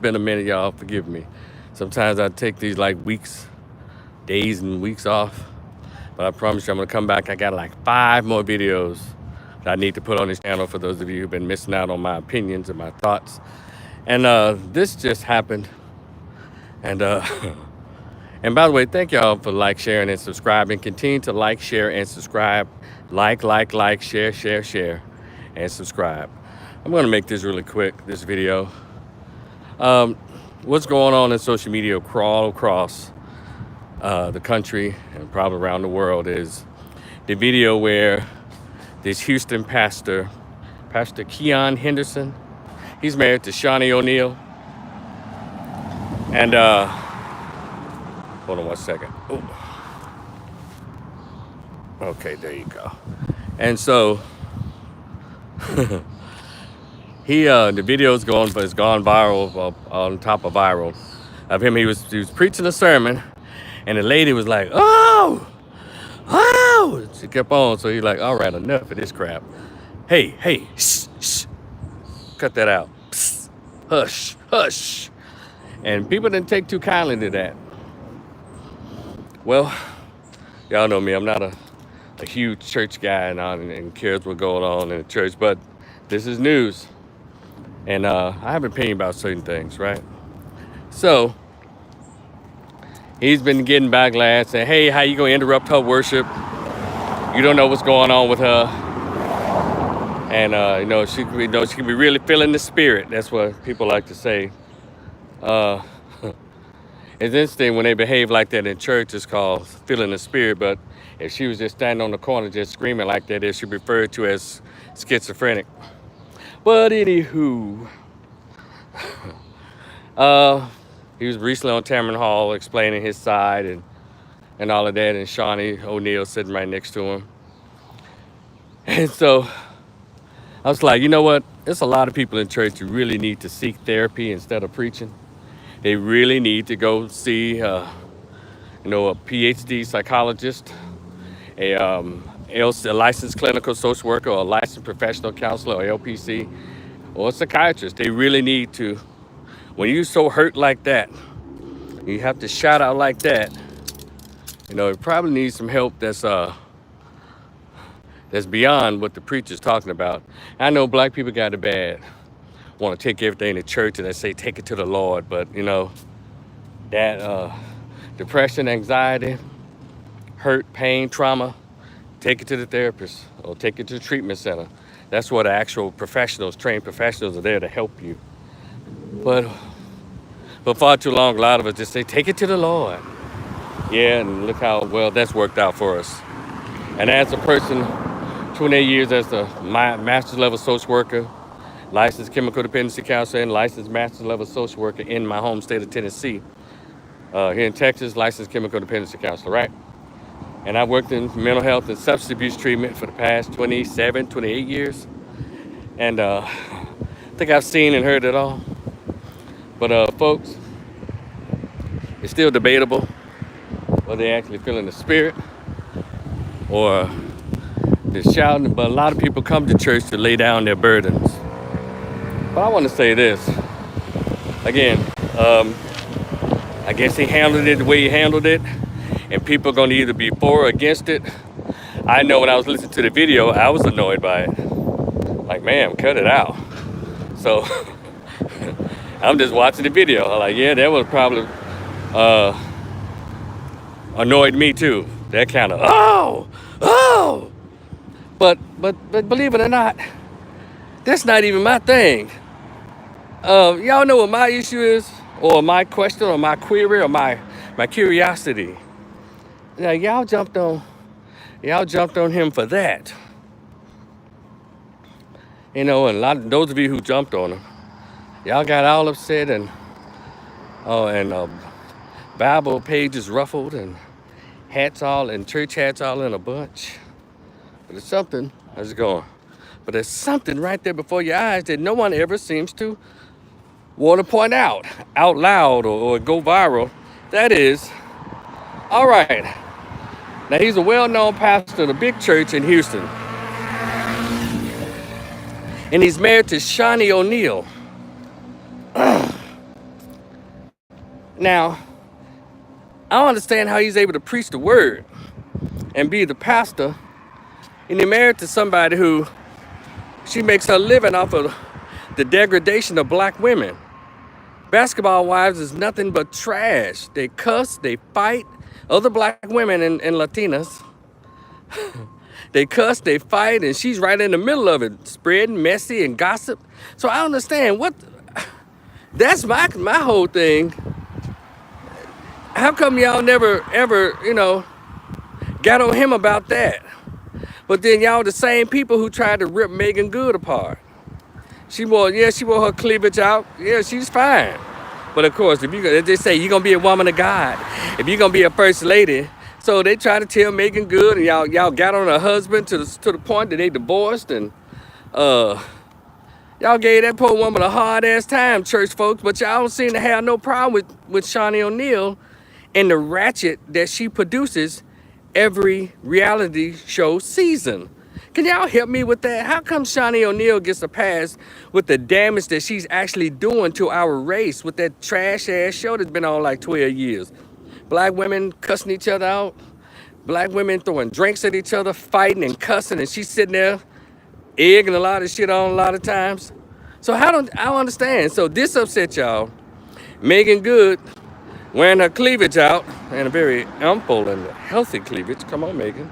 Been a minute, y'all. Forgive me. Sometimes I take these like days and weeks off, but I promise you I'm gonna come back. I got like 5 more videos that I need to put on this channel for those of you who've been missing out on my opinions and my thoughts. And this just happened. And and by the way, thank y'all for like, sharing, and subscribing. Continue to like, share, and subscribe. Like, share, and subscribe. I'm gonna make this really quick. This video. What's going on in social media crawl across the country and probably around the world is the video where this Houston pastor, Pastor Keon Henderson, he's married to Shawnee O'Neal. And hold on one second. Ooh. Okay, there you go. And so the video's has gone viral, on top of viral, of him. He was preaching a sermon, and the lady was like, "Oh, oh!" She kept on, so he's like, "All right, enough of this crap. Hey, shh, shh, cut that out. Psst, hush, hush." And people didn't take too kindly to that. Well, y'all know me. I'm not a huge church guy and cares what's going on in the church, but this is news. And I have an opinion about certain things, right? So he's been getting backlash saying, "Hey, how you gonna interrupt her worship? You don't know what's going on with her." And she can be really feeling the spirit. That's what people like to say. It's interesting when they behave like that in church. It's called feeling the spirit. But if she was just standing on the corner just screaming like that, it should be referred to as schizophrenic. But anywho, he was recently on Tamron Hall explaining his side and all of that, and Shawnee O'Neal sitting right next to him. And so I was like, you know what? There's a lot of people in church who really need to seek therapy instead of preaching. They really need to go see, a PhD psychologist, a licensed clinical social worker, or a licensed professional counselor, or LPC, or a psychiatrist. They really need to. When you're so hurt like that, you have to shout out like that. You probably need some help that's beyond what the preacher's talking about. I know black people got it bad, want to take everything to church and they say take it to the Lord, but that depression, anxiety, hurt, pain, trauma, take it to the therapist or take it to the treatment center. That's what actual professionals, trained professionals, are there to help you. But for far too long, a lot of us just say take it to the Lord. Yeah, and look how well that's worked out for us. And as a person, 28 years as a master's level social worker, licensed chemical dependency counselor, and licensed master's level social worker in my home state of Tennessee. Here in Texas, licensed chemical dependency counselor, right? And I worked in mental health and substance abuse treatment for the past 27, 28 years. And I think I've seen and heard it all. But folks, it's still debatable whether they actually feeling the spirit or they're shouting. But a lot of people come to church to lay down their burdens. But I want to say this. Again, I guess he handled it the way he handled it. And people are going to either be for or against it. I know when I was listening to the video, I was annoyed by it. Like, man, cut it out. So I'm just watching the video. I'm like, yeah, that was probably annoyed me too. That kind of, oh. But believe it or not, that's not even my thing. Y'all know what my issue is, or my question, or my query, or my curiosity. Now y'all jumped on him for that. And a lot of those of you who jumped on him, y'all got all upset and Bible pages ruffled and church hats all in a bunch. But there's something, how's it going? But there's something right there before your eyes that no one ever seems to want to point out loud or go viral. That is, all right. Now he's a well-known pastor of a big church in Houston. And he's married to Shawnee O'Neal. Now, I don't understand how he's able to preach the word and be the pastor, and he's married to somebody who she makes her living off of the degradation of black women. Basketball wives is nothing but trash. They cuss, they fight. Other black women and Latinas, they cuss, they fight, and she's right in the middle of it, spreading messy and gossip. So I understand what, that's my whole thing. How come y'all never ever, got on him about that? But then y'all the same people who tried to rip Megan Good apart. She wore her cleavage out. Yeah, she's fine. But of course, if they say you're gonna be a woman of God, if you're gonna be a first lady, so they try to tell Megan Good, and y'all got on her husband to the point that they divorced, and y'all gave that poor woman a hard ass time, church folks. But y'all don't seem to have no problem with Shaunie O'Neal and the ratchet that she produces every reality show season. Can y'all help me with that? How come Shaunie O'Neal gets a pass with the damage that she's actually doing to our race with that trash ass show that's been on like 12 years? Black women cussing each other out, black women throwing drinks at each other, fighting and cussing, and she's sitting there egging a lot of shit on a lot of times. So I don't understand. So this upset y'all. Megan Good wearing her cleavage out, and a very ample and healthy cleavage. Come on, Megan.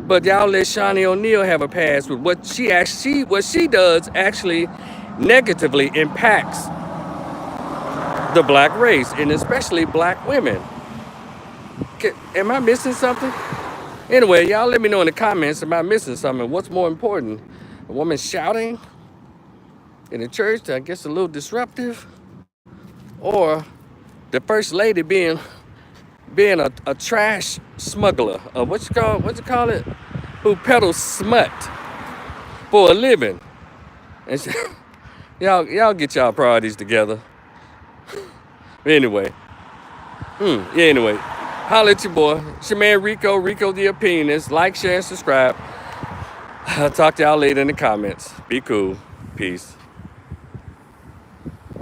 But y'all let Shaunie O'Neal have a pass with what she does actually negatively impacts the black race, and especially black women. Am I missing something? Anyway, y'all let me know in the comments, am I missing something? What's more important? A woman shouting in the church, I guess a little disruptive? Or the first lady being a trash smuggler, what you call it, who peddles smut for a living. And y'all get y'all priorities together. Anyway, anyway, holla at your boy. It's your man Rico the Opinionist. Like, share, and subscribe. I'll talk to y'all later in the comments. Be cool. Peace.